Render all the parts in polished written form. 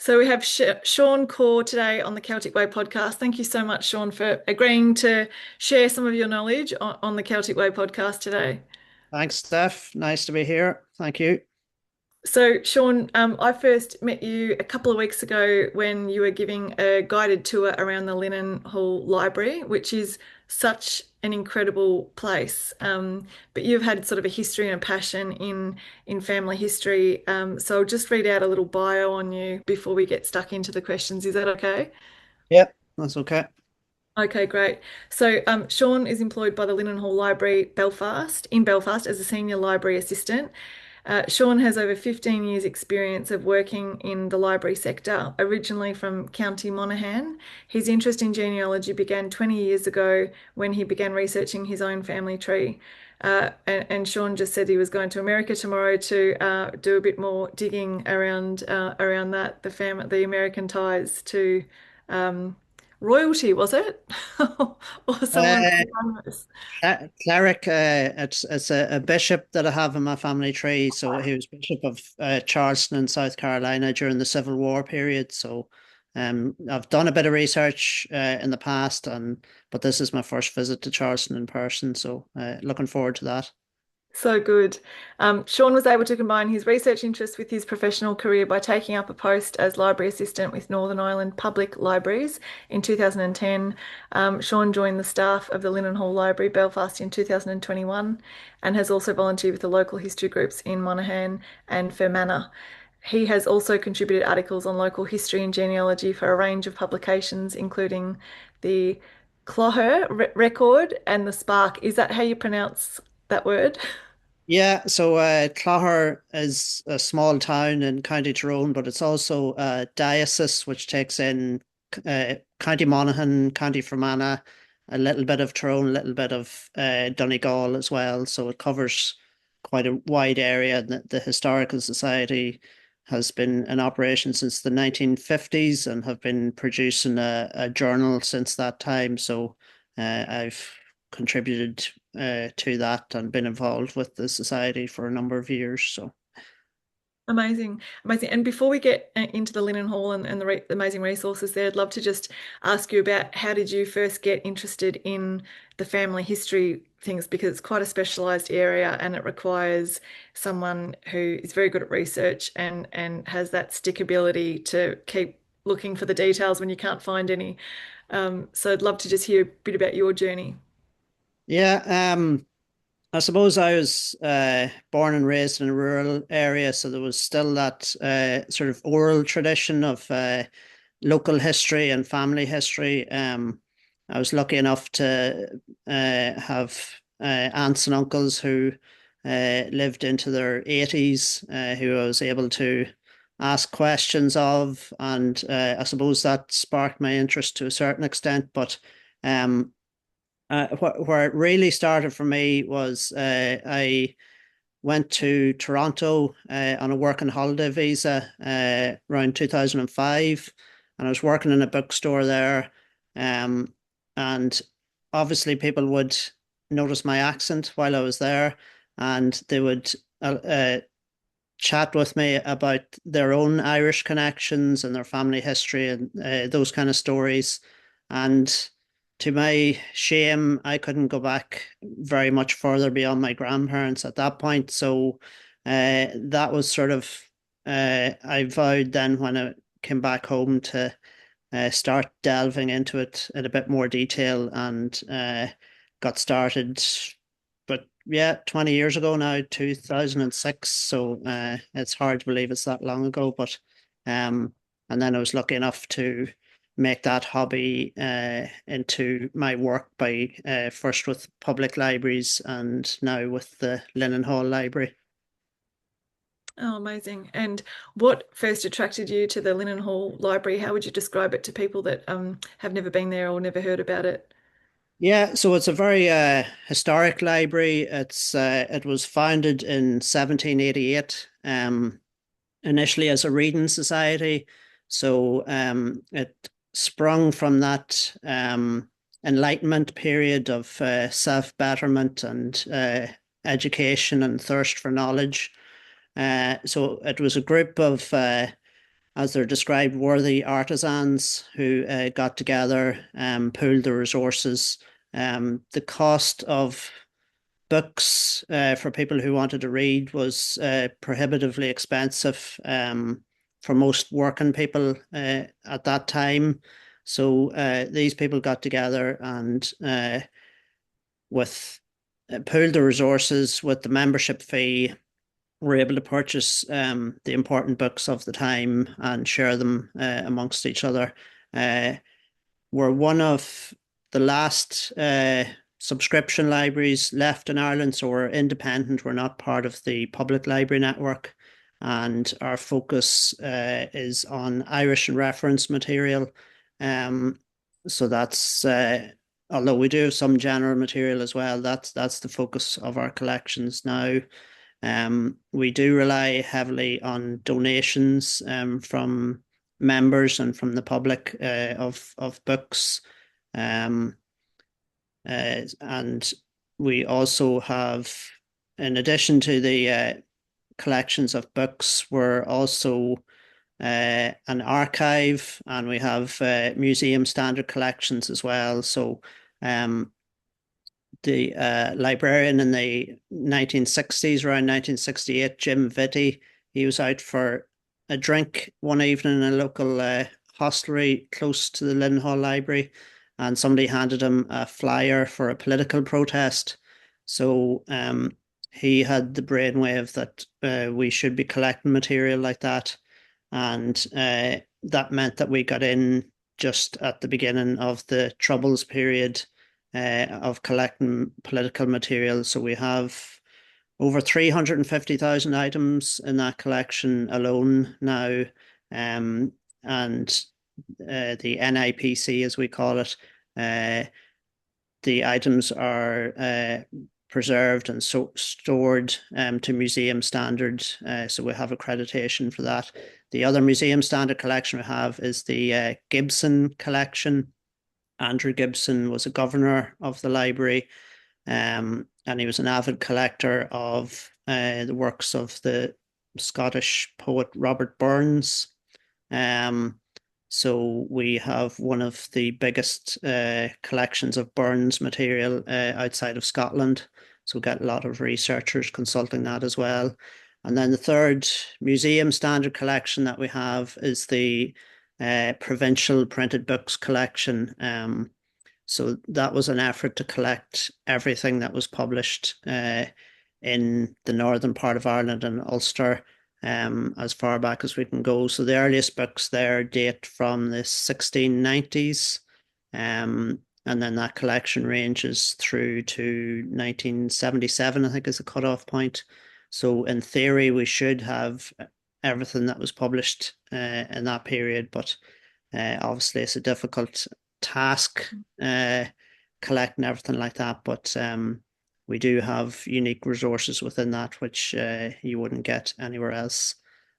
So we have Seán Corr today on the Celtic Way podcast. Thank you so much, Seán, for agreeing to share some of your knowledge on the Celtic Way podcast today. Thanks, Steph. Nice to be here. Thank you. So, Seán, I first met you a couple of weeks ago when you were giving a guided tour around the Linen Hall Library, which is such an incredible place. But you've had sort of a history and a passion in family history. So I'll just read out a little bio on you before we get stuck into the questions. Is that okay? Yep, that's okay. Okay, great. So, Seán is employed by the Linen Hall Library, Belfast, as a senior library assistant. Seán has over 15 years' experience of working in the library sector, originally from County Monaghan. His interest in genealogy began 20 years ago when he began researching his own family tree. And Seán just said he was going to America tomorrow to do a bit more digging around that, the American ties to royalty, was it? Or someone Uh, famous? Cleric, it's a bishop that I have in my family tree. So he was Bishop of Charleston in South Carolina during the Civil War period. So I've done a bit of research in the past, but this is my first visit to Charleston in person. So looking forward to that. So good. Seán was able to combine his research interests with his professional career by taking up a post as library assistant with Northern Ireland Public Libraries in 2010. Seán joined the staff of the Linen Hall Library, Belfast in 2021, and has also volunteered with the local history groups in Monaghan and Fermanagh. He has also contributed articles on local history and genealogy for a range of publications, including the Clogher Record and the Spark. Is that how you pronounce that word? Yeah, so Clogher is a small town in County Tyrone, but it's also a diocese which takes in County Monaghan, County Fermanagh, a little bit of Tyrone, a little bit of Donegal as well. So it covers quite a wide area. The Historical Society has been in operation since the 1950s and have been producing a journal since that time. So I've contributed to that and been involved with the society for a number of years. So, Amazing, amazing. And before we get into the Linen Hall and the amazing resources there, I'd love to just ask you about how did you first get interested in the family history things because it's quite a specialized area and it requires someone who is very good at research and has that stickability to keep looking for the details when you can't find any. So I'd love to just hear a bit about your journey. yeah, I suppose I was born and raised in a rural area, so there was still that sort of oral tradition of local history and family history. I was lucky enough to have aunts and uncles who lived into their 80s, who I was able to ask questions of, and I suppose that sparked my interest to a certain extent. But um, where it really started for me was I went to Toronto on a working holiday visa around 2005, and I was working in a bookstore there. Um, and obviously, people would notice my accent while I was there, and they would chat with me about their own Irish connections and their family history and those kind of stories. And to my shame, I couldn't go back very much further beyond my grandparents at that point. So that was sort of, I vowed then when I came back home to start delving into it in a bit more detail and got started. But yeah, 20 years ago now, 2006. So it's hard to believe it's that long ago. But and then I was lucky enough to make that hobby into my work by first with public libraries and now with the Linen Hall Library. Oh, amazing. And what first attracted you to the Linen Hall Library? How would you describe it to people that have never been there or never heard about it? Yeah, so it's a very historic library. It was founded in 1788, initially as a reading society. So it sprung from that Enlightenment period of self-betterment and education and thirst for knowledge. So it was a group of as they're described, worthy artisans who got together, pooled their resources. The cost of books for people who wanted to read was prohibitively expensive for most working people at that time. So these people got together and with pooled the resources with the membership fee, were able to purchase the important books of the time and share them amongst each other. Uh, we're one of the last subscription libraries left in Ireland, so we're independent. We're not part of the public library network, and our focus is on Irish and reference material. So that's although we do have some general material as well. That's the focus of our collections now. We do rely heavily on donations from members and from the public of books. Um, and we also have, in addition to the collections of books, we're also an archive, and we have museum standard collections as well. So the librarian in the 1960s, around 1968, Jim Vitti, he was out for a drink one evening in a local hostelry close to the Linhall Library, and somebody handed him a flyer for a political protest. So he had the brainwave that we should be collecting material like that. And that meant that we got in just at the beginning of the Troubles period of collecting political material. So we have over 350,000 items in that collection alone now. And the NIPC, as we call it, the items are preserved and stored to museum standard. So we have accreditation for that. The other museum standard collection we have is the Gibson collection. Andrew Gibson was a governor of the library, and he was an avid collector of the works of the Scottish poet Robert Burns. So we have one of the biggest collections of Burns material outside of Scotland. So we get a lot of researchers consulting that as well. And then the third museum standard collection that we have is the provincial printed books collection. So that was an effort to collect everything that was published in the northern part of Ireland and Ulster as far back as we can go. So the earliest books there date from the 1690s. And then that collection ranges through to 1977, I think, is the cutoff point. So in theory, we should have everything that was published in that period, but obviously it's a difficult task collecting everything like that. But we do have unique resources within that, which you wouldn't get anywhere else.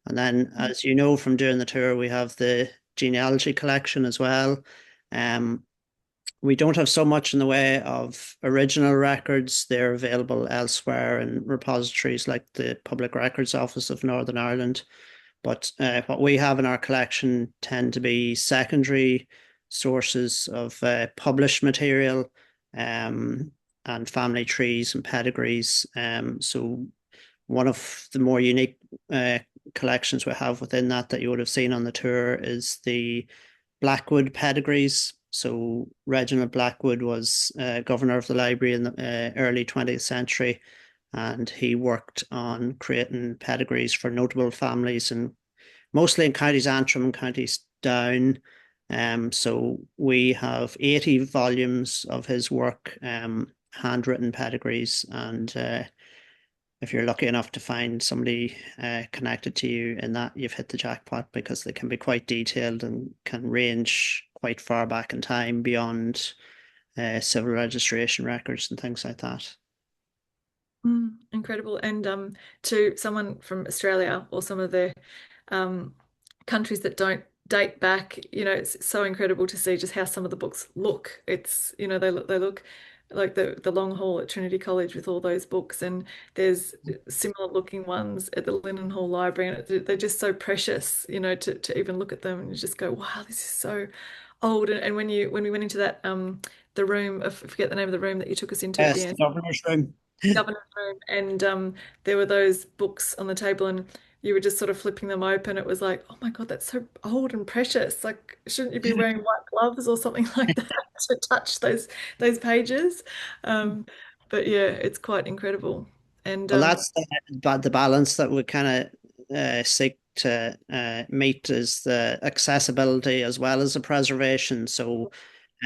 And then, as you know from doing the tour, we have the genealogy collection as well. We don't have so much in the way of original records. They're available elsewhere in repositories like the Public Records Office of Northern Ireland. But what we have in our collection tend to be secondary sources of published material and family trees and pedigrees. So one of the more unique collections we have within that you would have seen on the tour is the Blackwood pedigrees. So Reginald Blackwood was governor of the library in the early 20th century, and he worked on creating pedigrees for notable families, and mostly in counties Antrim and counties Down. So we have 80 volumes of his work, handwritten pedigrees, and if you're lucky enough to find somebody connected to you in that, you've hit the jackpot, because they can be quite detailed and can range quite far back in time beyond civil registration records and things like that. Incredible. And to someone from Australia or some of the countries that don't date back, it's so incredible to see just how some of the books look. It's, they look like the long hall at Trinity College with all those books, and there's similar looking ones at the Linen Hall Library, and they're just so precious, to even look at them and you just go, wow, this is so old. And when we went into that the room, I forget the name of the room that you took us into at the Yes, the end, governor's room. governor's room, and there were those books on the table, and you were just sort of flipping them open. It was like, oh my God, that's so old and precious. Like, shouldn't you be wearing white gloves or something like that to touch those pages? Um, but yeah, it's quite incredible. And Well, that's the balance that we kind of seek to meet is the accessibility as well as the preservation. So,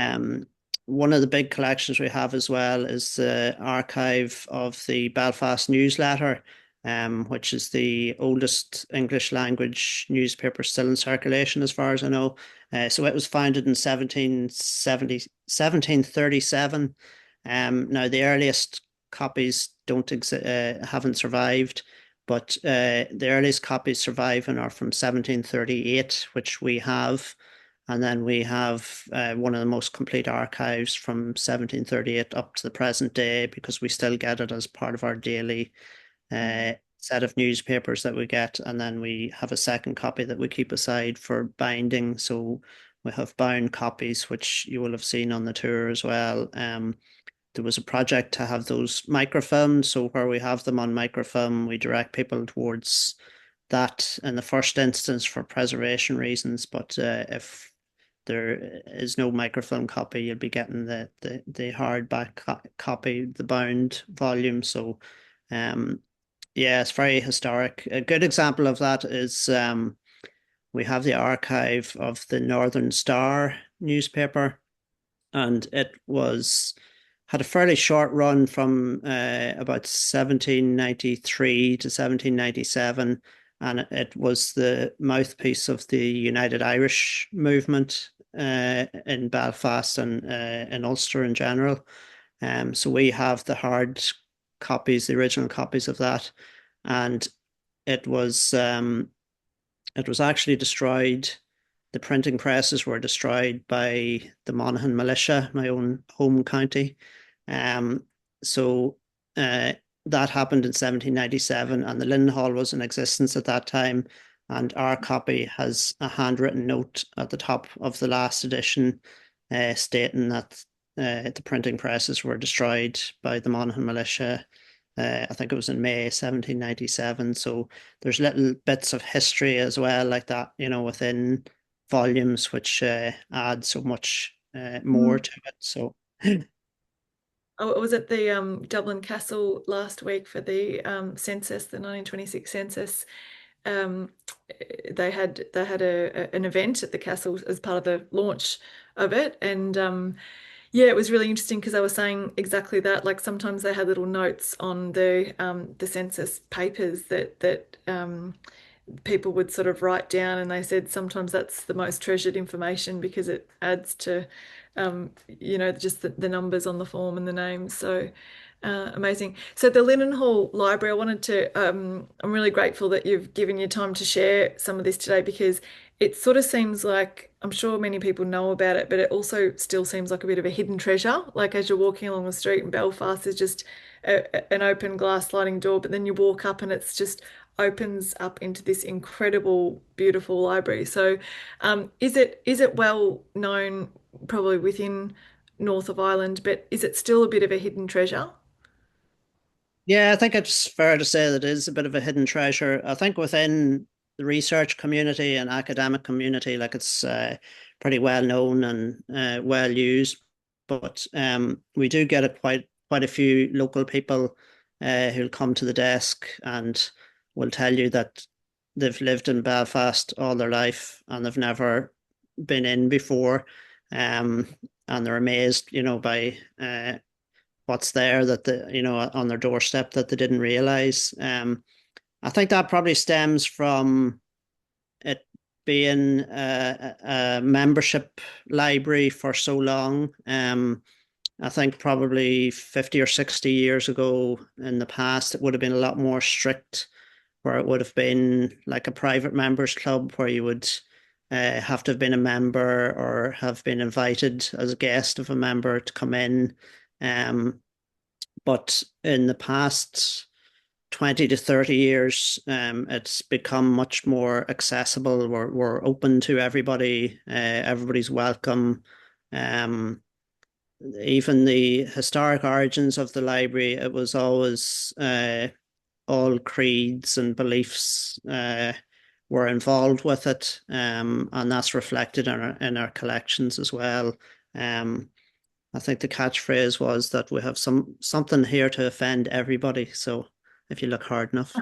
um, one of the big collections we have as well is the archive of the Belfast newsletter, which is the oldest English language newspaper still in circulation, as far as I know. So it was founded in 1737. Now, the earliest copies don't haven't survived, but the earliest copies surviving are from 1738, which we have, and then we have one of the most complete archives from 1738 up to the present day because we still get it as part of our daily set of newspapers that we get, and then we have a second copy that we keep aside for binding. So we have bound copies, which you will have seen on the tour as well. There was a project to have those microfilms. So where we have them on microfilm, we direct people towards that in the first instance for preservation reasons. But if there is no microfilm copy, you'll be getting the hardback copy, the bound volume. So yeah, it's very historic. A good example of that is we have the archive of the Northern Star newspaper, and it was had a fairly short run from about 1793 to 1797, and it was the mouthpiece of the United Irish movement in Belfast and in Ulster in general. So we have the hard copies, the original copies of that, and it was um, it was actually destroyed. The printing presses were destroyed by the Monaghan militia, my own home county. Um, so that happened in 1797, and the Linen Hall was in existence at that time. And our copy has a handwritten note at the top of the last edition stating that the printing presses were destroyed by the Monaghan militia. I think it was in May 1797. So there's little bits of history as well, like that, within volumes, which add so much more Mm. to it. So I was at the Dublin Castle last week for the census, the 1926 census. Um, they had an event at the castle as part of the launch of it, and yeah, it was really interesting because they were saying exactly that. Like sometimes they had little notes on the census papers that people would sort of write down, and they said sometimes that's the most treasured information because it adds to just the numbers on the form and the names. So amazing. So the Linen Hall Library, I'm really grateful that you've given your time to share some of this today because it sort of seems like, I'm sure many people know about it, but it also still seems like a bit of a hidden treasure. Like as you're walking along the street in Belfast, there's just an open glass sliding door, but then you walk up and it's just opens up into this incredible, beautiful library. So, is it well known, probably within north of Ireland, but is it still a bit of a hidden treasure? yeah, I think it's fair to say that it is a bit of a hidden treasure. I think within the research community and academic community, like it's pretty well known and well used. But we do get quite a few local people who'll come to the desk and will tell you that they've lived in Belfast all their life and they've never been in before. Um, and they're amazed, by what's there that on their doorstep that they didn't realize. I think that probably stems from it being a membership library for so long. I think probably 50 or 60 years ago in the past, it would have been a lot more strict, where it would have been like a private members club where you would have to have been a member or have been invited as a guest of a member to come in. Um, but in the past 20 to 30 years, it's become much more accessible. We're open to everybody, everybody's welcome. Um, Even the historic origins of the library, it was always all creeds and beliefs were involved with it, and that's reflected in our collections as well. Um, I think the catchphrase was that we have something here to offend everybody. So if you look hard enough.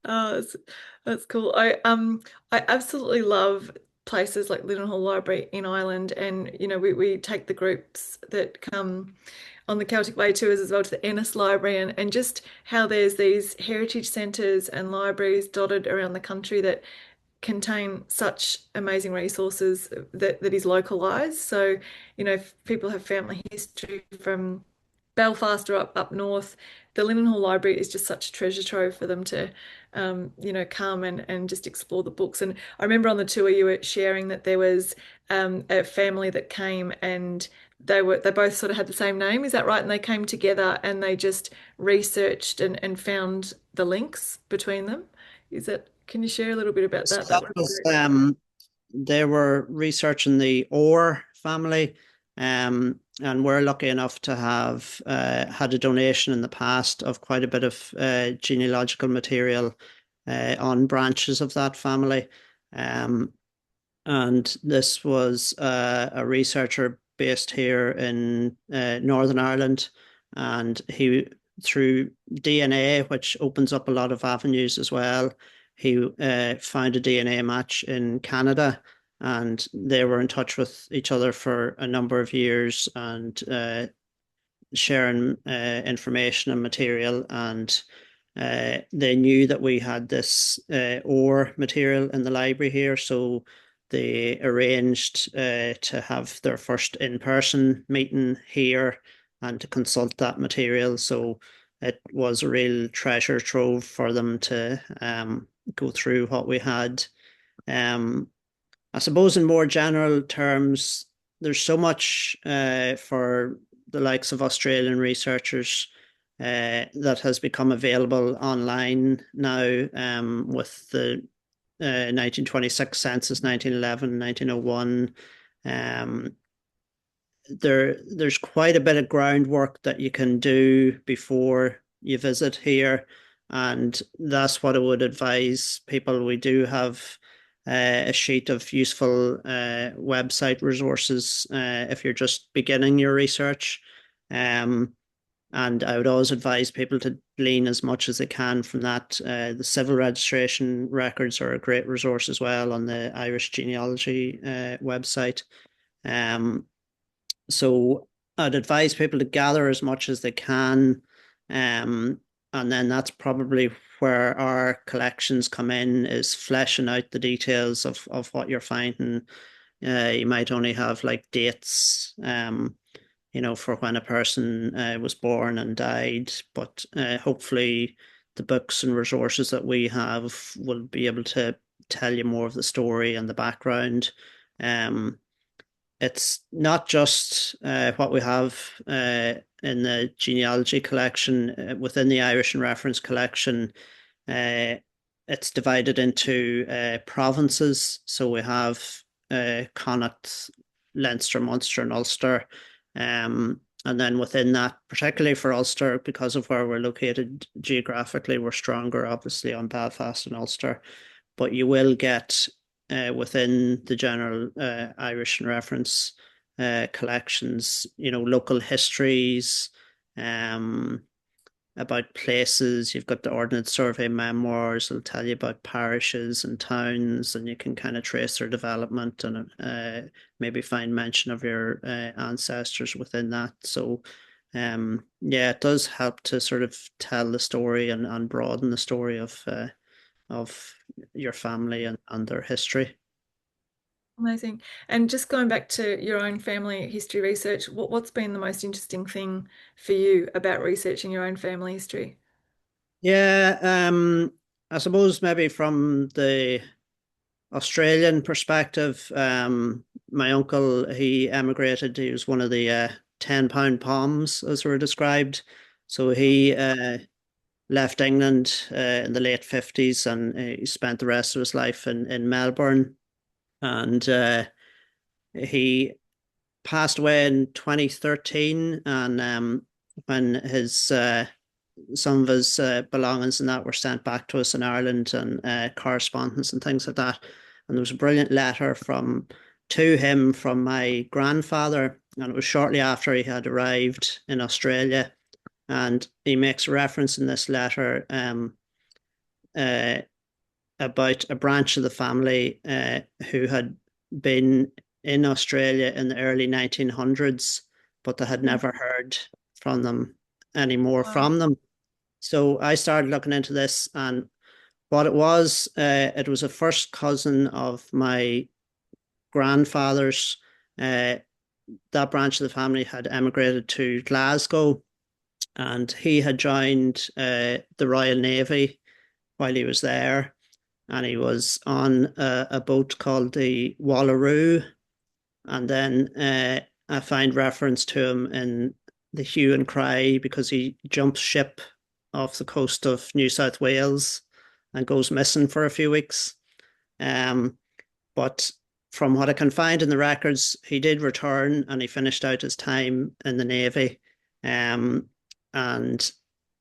Oh, that's cool. I absolutely love places like Lidenhall Library in Ireland, and we take the groups that come on the Celtic Way tours as well to the Ennis Library, and just how there's these heritage centres and libraries dotted around the country that contain such amazing resources that is localized. So, if people have family history from Belfast or up north, the Lidenhall Library is just such a treasure trove for them to, come and just explore the books. And I remember on the tour you were sharing that there was a family that came and they both sort of had the same name. Is that right? And they came together and they just researched and found the links between them. Can you share a little bit about So that? That that would be was great. they were researching the Orr family, and we're lucky enough to have had a donation in the past of quite a bit of genealogical material on branches of that family. Um, and this was a researcher based here in Northern Ireland, and he through DNA, which opens up a lot of avenues as well. He found a DNA match in Canada, and they were in touch with each other for a number of years and sharing information and material. And they knew that we had this ore material in the library here, so they arranged to have their first in-person meeting here and to consult that material. So it was a real treasure trove for them to go through what we had. Um, I suppose in more general terms, there's so much for the likes of Australian researchers that has become available online now with the 1926 census, 1911, 1901. Um, there's quite a bit of groundwork that you can do before you visit here, and that's what I would advise people. We do have a sheet of useful website resources if you're just beginning your research. Um, and I would always advise people to glean as much as they can from that. The civil registration records are a great resource as well on the Irish genealogy website. Um, so I'd advise people to gather as much as they can. Um, and then that's probably where our collections come in, is fleshing out the details of what you're finding. You might only have like dates, for when a person was born and died, but hopefully the books and resources that we have will be able to tell you more of the story and the background. Um, it's not just what we have in the genealogy collection within the Irish and Reference collection. Uh, it's divided into provinces. So we have Connacht, Leinster, Munster, and Ulster. And then within that, particularly for Ulster, because of where we're located geographically, we're stronger, obviously, on Belfast and Ulster. But you will get within the general Irish and Reference collections, local histories, um, about places. You've got the Ordnance Survey memoirs. It'll tell you about parishes and towns, and you can kind of trace their development and maybe find mention of your ancestors within that. So, yeah, it does help to sort of tell the story and broaden the story of your family and their history. Amazing. And just going back to your own family history research, what's been the most interesting thing for you about researching your own family history? Yeah, I suppose maybe from the Australian perspective, my uncle, he emigrated. He was one of the £10 palms, as were described. So he left England in the late 50s, and he spent the rest of his life in Melbourne. And he passed away in 2013. And when his some of his belongings and that were sent back to us in Ireland, and correspondence and things like that. And there was a brilliant letter to him from my grandfather, and it was shortly after he had arrived in Australia. And he makes a reference in this letter uh, about a branch of the family who had been in Australia in the early 1900s, but they had Mm. never heard from them anymore Wow. from them. So I started looking into this, and what it was a first cousin of my grandfather's. Uh, that branch of the family had emigrated to Glasgow, and he had joined the Royal Navy while he was there, and he was on a boat called the Wallaroo. And then I find reference to him in the hue and cry, because he jumps ship off the coast of New South Wales and goes missing for a few weeks. Um, but from what I can find in the records, he did return, and he finished out his time in the Navy, um, and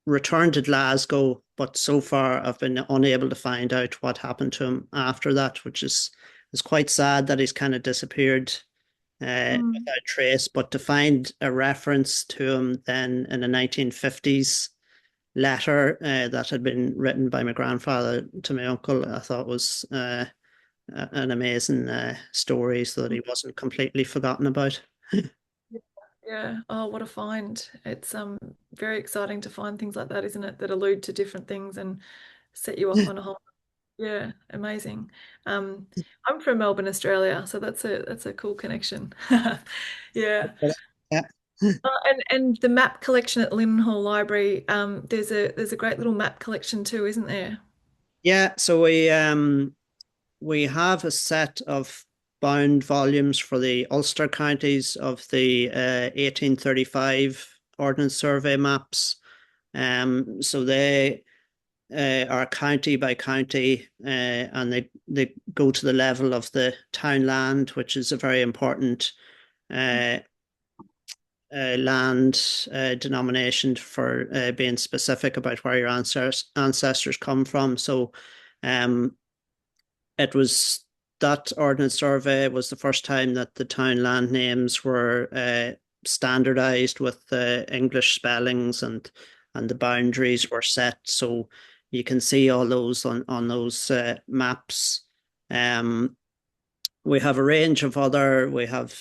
returned to Glasgow. But so far, I've been unable to find out what happened to him after that, which is quite sad that he's kind of disappeared Mm. without trace. But to find a reference to him then in the 1950s letter that had been written by my grandfather to my uncle, I thought was an amazing story, so that he wasn't completely forgotten about. Yeah. Oh, what a find. It's very exciting to find things like that, isn't it? That allude to different things and set you off on a whole. Yeah, amazing. Um, I'm from Melbourne, Australia, so that's a cool connection. Yeah. Yeah. And the map collection at Hall Library, there's a great little map collection too, isn't there? Yeah, so we have a set of bound volumes for the Ulster counties of the 1835 Ordnance Survey maps. So they are county by county, and they go to the level of the townland, which is a very important uh, land denomination for being specific about where your ancestors come from. So um, it was that Ordnance Survey was the first time that the town land names were standardized with English spellings, and the boundaries were set. So you can see all those on those maps. Um, we have a range of we have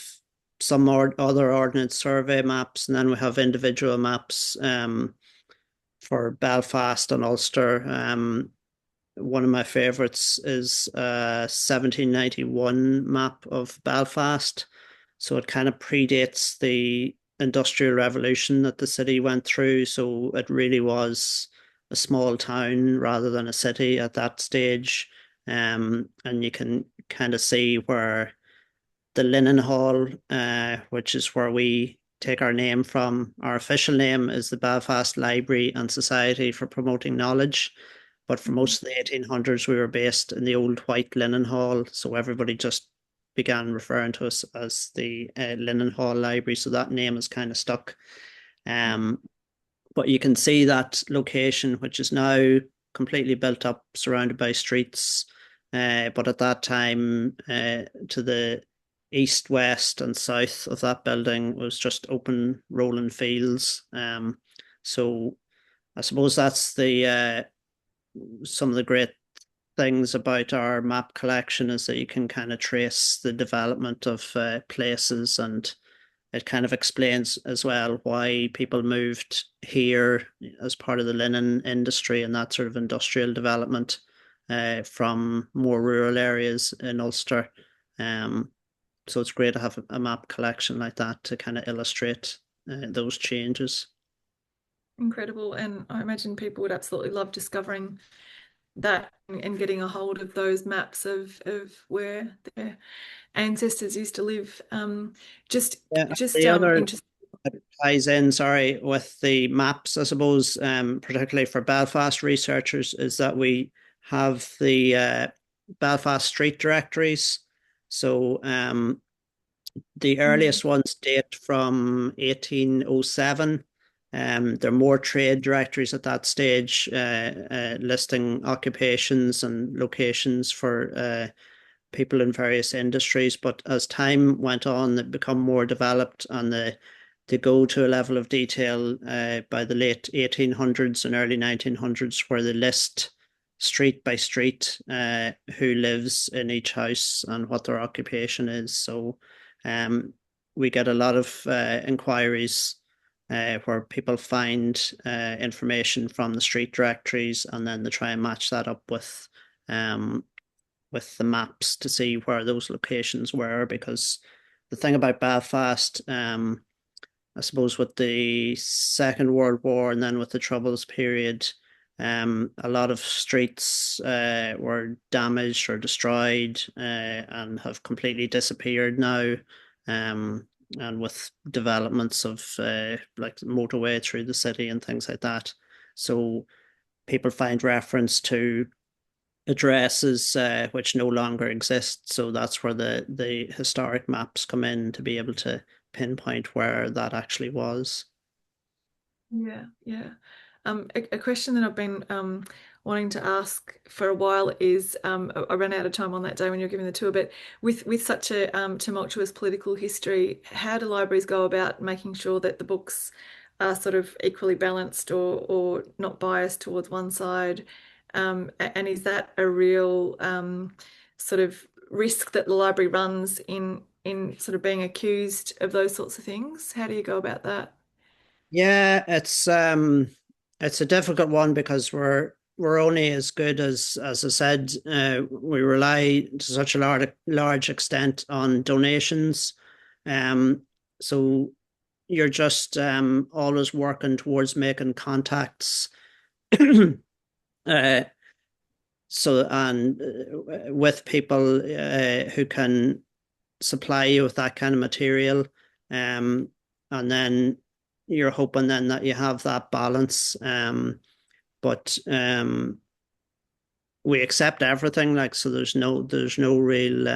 some other Ordnance Survey maps, and then we have individual maps for Belfast and Ulster. One of my favorites is a 1791 map of Belfast. So it kind of predates the Industrial Revolution that the city went through. So it really was a small town rather than a city at that stage. And you can kind of see where the Linen Hall, which is where we take our name from. Our official name is the Belfast Library and Society for Promoting Knowledge. But for most of the 1800s, we were based in the old White Linen Hall. So everybody just began referring to us as the Linen Hall Library. So that name is kind of stuck. Um, but you can see that location, which is now completely built up, surrounded by streets. But at that time, to the east, west, and south of that building was just open rolling fields. So I suppose that's the some of the great things about our map collection, is that you can kind of trace the development of places, and it kind of explains as well why people moved here as part of the linen industry and that sort of industrial development from more rural areas in Ulster. Um, so it's great to have a map collection like that to kind of illustrate those changes. Incredible. And I imagine people would absolutely love discovering that and getting a hold of those maps of where their ancestors used to live. Just Yeah, just the other interesting. that ties in, sorry, with the maps, I suppose, particularly for Belfast researchers, is that we have the Belfast street directories. So the Mm, earliest ones date from 1807. There are more trade directories at that stage, listing occupations and locations for people in various industries. But as time went on, they become more developed and they go to a level of detail by the late 1800s and early 1900s where they list street by street who lives in each house and what their occupation is. So um, we get a lot of inquiries where people find information from the street directories and then they try and match that up um, with the maps to see where those locations were. Because the thing about Belfast, I suppose with the Second World War and then with the Troubles period, a lot of streets were damaged or destroyed and have completely disappeared now. Um, and with developments of like motorway through the city and things like that. So people find reference to addresses which no longer exist. So that's where the historic maps come in to be able to pinpoint where that actually was. yeah, yeah. A question that I've been wanting to ask for a while is I ran out of time on that day when you were giving the tour, but with such a tumultuous political history, how do libraries go about making sure that the books are sort of equally balanced or not biased towards one side? And is that a real sort of risk that the library runs in sort of being accused of those sorts of things? How do you go about that? Yeah, it's a difficult one because we're only as good as I said. We rely to such a large extent on donations. Um, so you're just always working towards making contacts. uh, so and with people who can supply you with that kind of material, um, and then you're hoping then that you have that balance. But we accept everything, like so. There's no real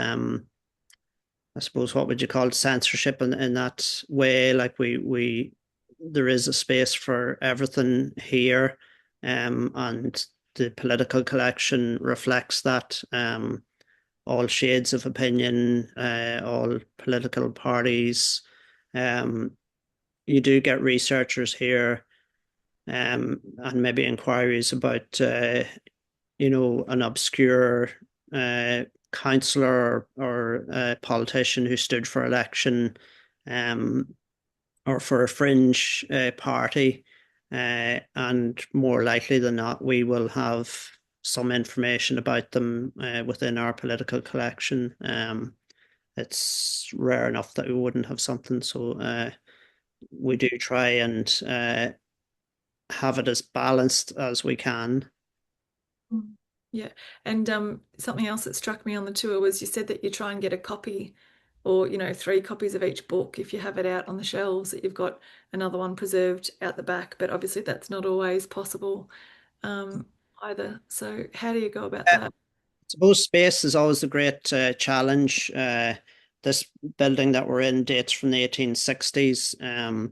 I suppose what would you call it, censorship in that way. Like we there is a space for everything here, and the political collection reflects that. All shades of opinion, all political parties. Um, you do get researchers here, and maybe inquiries about, an obscure uh, councillor or politician who stood for election, um, or for a fringe party. And more likely than not, we will have some information about them within our political collection. It's rare enough that we wouldn't have something. So we do try and have it as balanced as we can. Mm. Yeah. And something else that struck me on the tour was you said that you try and get a copy or, three copies of each book if you have it out on the shelves, that you've got another one preserved out the back. But obviously that's not always possible um, either. So how do you go about that? I suppose space is always a great challenge. This building that we're in dates from the 1860s.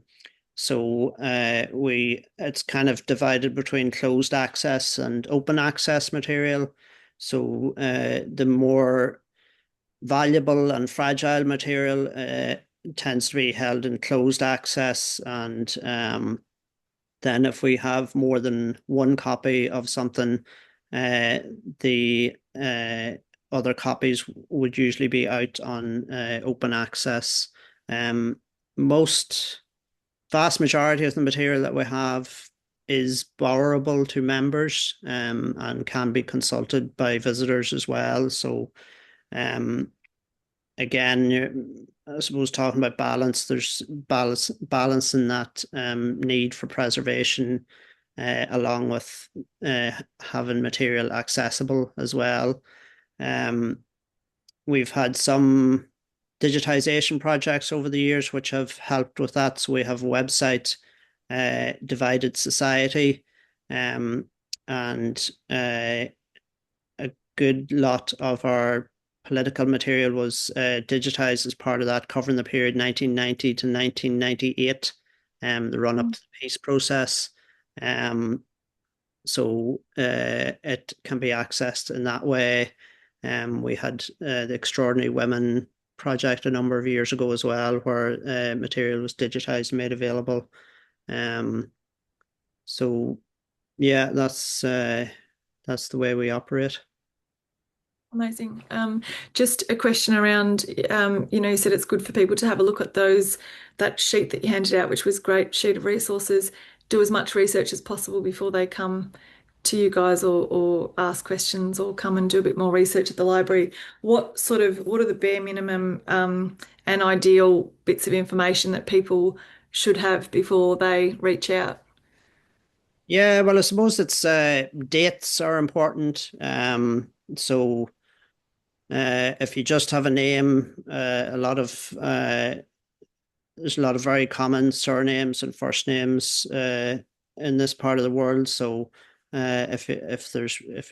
So it's kind of divided between closed access and open access material. So the more valuable and fragile material tends to be held in closed access, and then if we have more than one copy of something, uh, the other copies would usually be out on open access. Um, most vast majority of the material that we have is borrowable to members, and can be consulted by visitors as well. So um, again, I suppose talking about balance, there's balance in that need for preservation. along with having material accessible as well. Um, we've had some digitization projects over the years which have helped with that. So we have a website, Divided Society, and a good lot of our political material was digitized as part of that, covering the period 1990 to 1998, the run up to the peace process. So it can be accessed in that way. We had the Extraordinary Women project a number of years ago as well, where material was digitized and made available. Um, so yeah, that's the way we operate. Amazing. Just a question around, you said it's good for people to have a look at that sheet that you handed out, which was great sheet of resources. Do as much research as possible before they come to you guys or ask questions or come and do a bit more research at the library. What are the bare minimum, and ideal bits of information that people should have before they reach out? Yeah, well, I suppose it's dates are important. So if you just have a name, there's a lot of very common surnames and first names in this part of the world. So if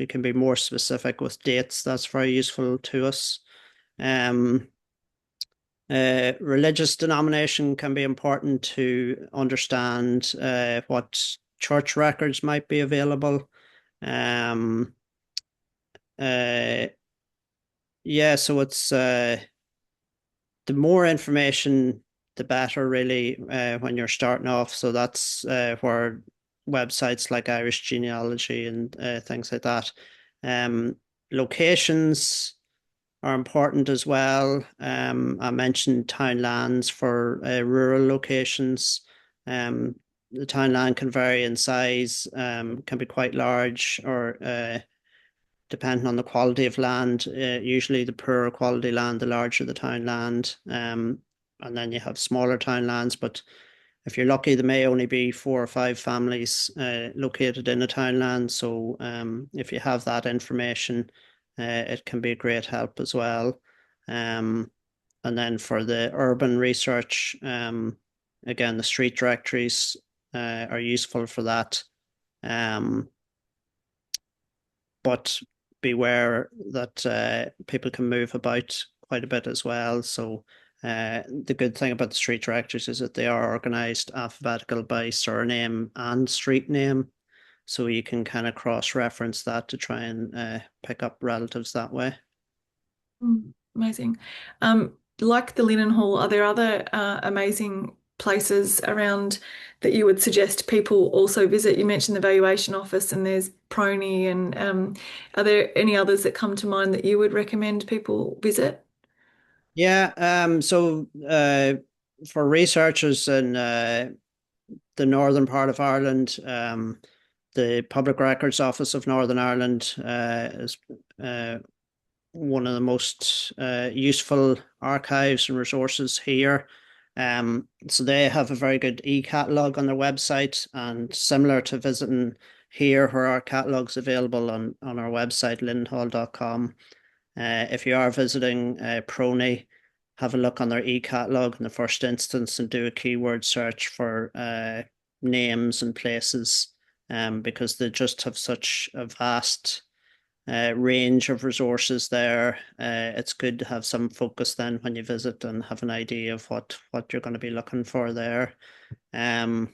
you can be more specific with dates, that's very useful to us. Um, Religious denomination can be important to understand what church records might be available. Um, uh, yeah, so it's the more information, the better, really, when you're starting off. So that's where websites like Irish Genealogy and things like that. Um, Locations are important as well. I mentioned townlands for rural locations. The townland can vary in size, can be quite large, or depending on the quality of land. Usually, the poorer quality land, the larger the townland. And then you have smaller townlands, but if you're lucky, there may only be 4 or 5 families located in a townland. So if you have that information, it can be a great help as well. Um, and then for the urban research, again, the street directories are useful for that. Um, but beware that people can move about quite a bit as well. So the good thing about the street directories is that they are organized alphabetical by surname and street name. So you can kind of cross-reference that to try and pick up relatives that way. Amazing. Like the Linen Hall, are there other amazing places around that you would suggest people also visit? You mentioned the valuation office and there's Prony, and are there any others that come to mind that you would recommend people visit? Yeah, for researchers in the northern part of Ireland, the Public Records Office of Northern Ireland is one of the most useful archives and resources here. So they have a very good e-catalogue on their website, and similar to visiting here, where our catalogue's available on our website, lindenhall.com. If you are visiting Prony, have a look on their e-catalogue in the first instance and do a keyword search for names and places, because they just have such a vast range of resources there. It's good to have some focus then when you visit and have an idea of what you're going to be looking for there. Um,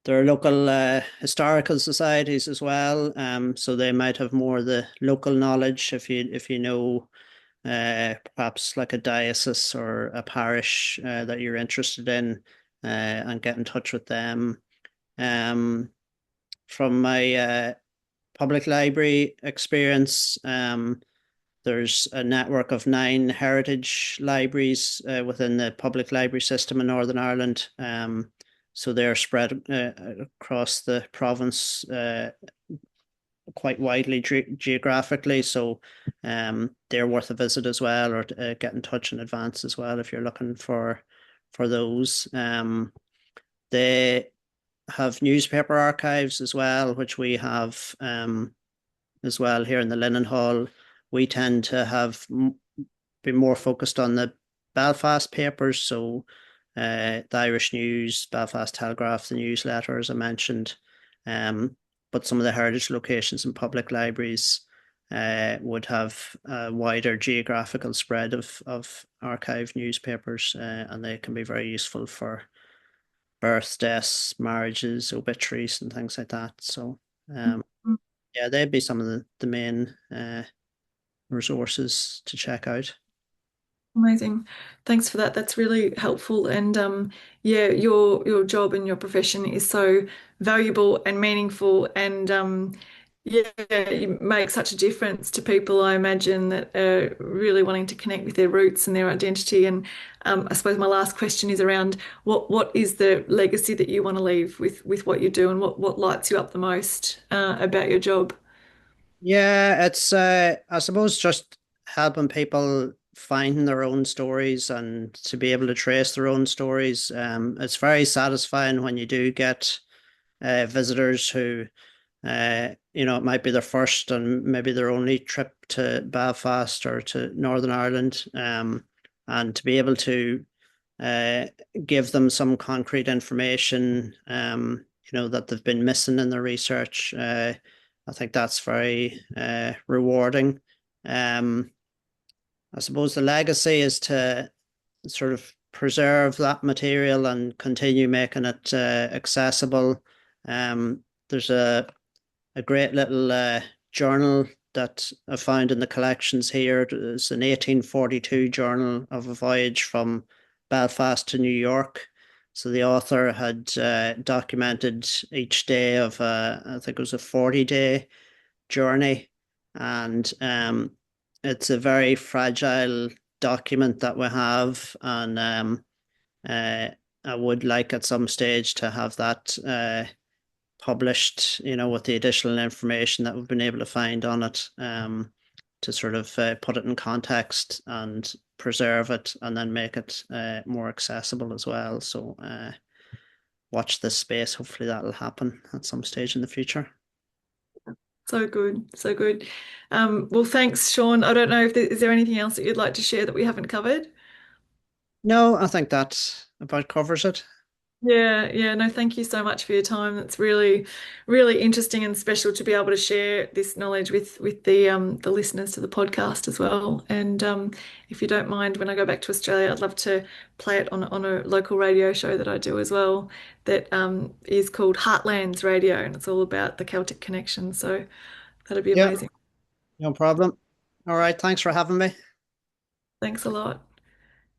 there are local historical societies as well, so they might have more the local knowledge if you know perhaps like a diocese or a parish that you're interested in, and get in touch with them. Um, from my public library experience, there's a network of 9 heritage libraries within the public library system in Northern Ireland. So they're spread across the province quite widely geographically. So they're worth a visit as well, or get in touch in advance as well if you're looking for those. They have newspaper archives as well, which we have as well here in the Linen Hall. We tend to have be more focused on the Belfast papers, so the Irish News, Belfast Telegraph, the newsletter, as I mentioned. But some of the heritage locations and public libraries would have a wider geographical spread of archive newspapers, and they can be very useful for births, deaths, marriages, obituaries, and things like that. So, yeah, they'd be some of the main resources to check out. Amazing. Thanks for that. That's really helpful. And yeah, your job and your profession is so valuable and meaningful. And yeah, you make such a difference to people, I imagine, that are really wanting to connect with their roots and their identity. And I suppose my last question is around what is the legacy that you want to leave with what you do, and what lights you up the most about your job? Yeah, it's I suppose just helping people find their own stories and to be able to trace their own stories. It's very satisfying when you do get visitors who it might be their first and maybe their only trip to Belfast or to Northern Ireland, and to be able to uh, give them some concrete information, that they've been missing in their research. I think that's very rewarding. Um, I suppose the legacy is to sort of preserve that material and continue making it accessible. There's a great little journal that I found in the collections here. It's an 1842 journal of a voyage from Belfast to New York. So the author had documented each day of I think it was a 40-day journey, and it's a very fragile document that we have, and uh, I would like at some stage to have that published, with the additional information that we've been able to find on it, to sort of put it in context and preserve it and then make it more accessible as well. So watch this space. Hopefully that'll happen at some stage in the future. So good, so good. Well, thanks, Seán. I don't know if is there anything else that you'd like to share that we haven't covered? No, I think that about covers it. Yeah, yeah, no, thank you so much for your time. It's really, really interesting and special to be able to share this knowledge with the listeners to the podcast as well. And if you don't mind, when I go back to Australia, I'd love to play it on a local radio show that I do as well, that is called Heartlands Radio, and it's all about the Celtic connection. So that'd be Yeah, amazing. no problem. All right, thanks for having me. Thanks a lot.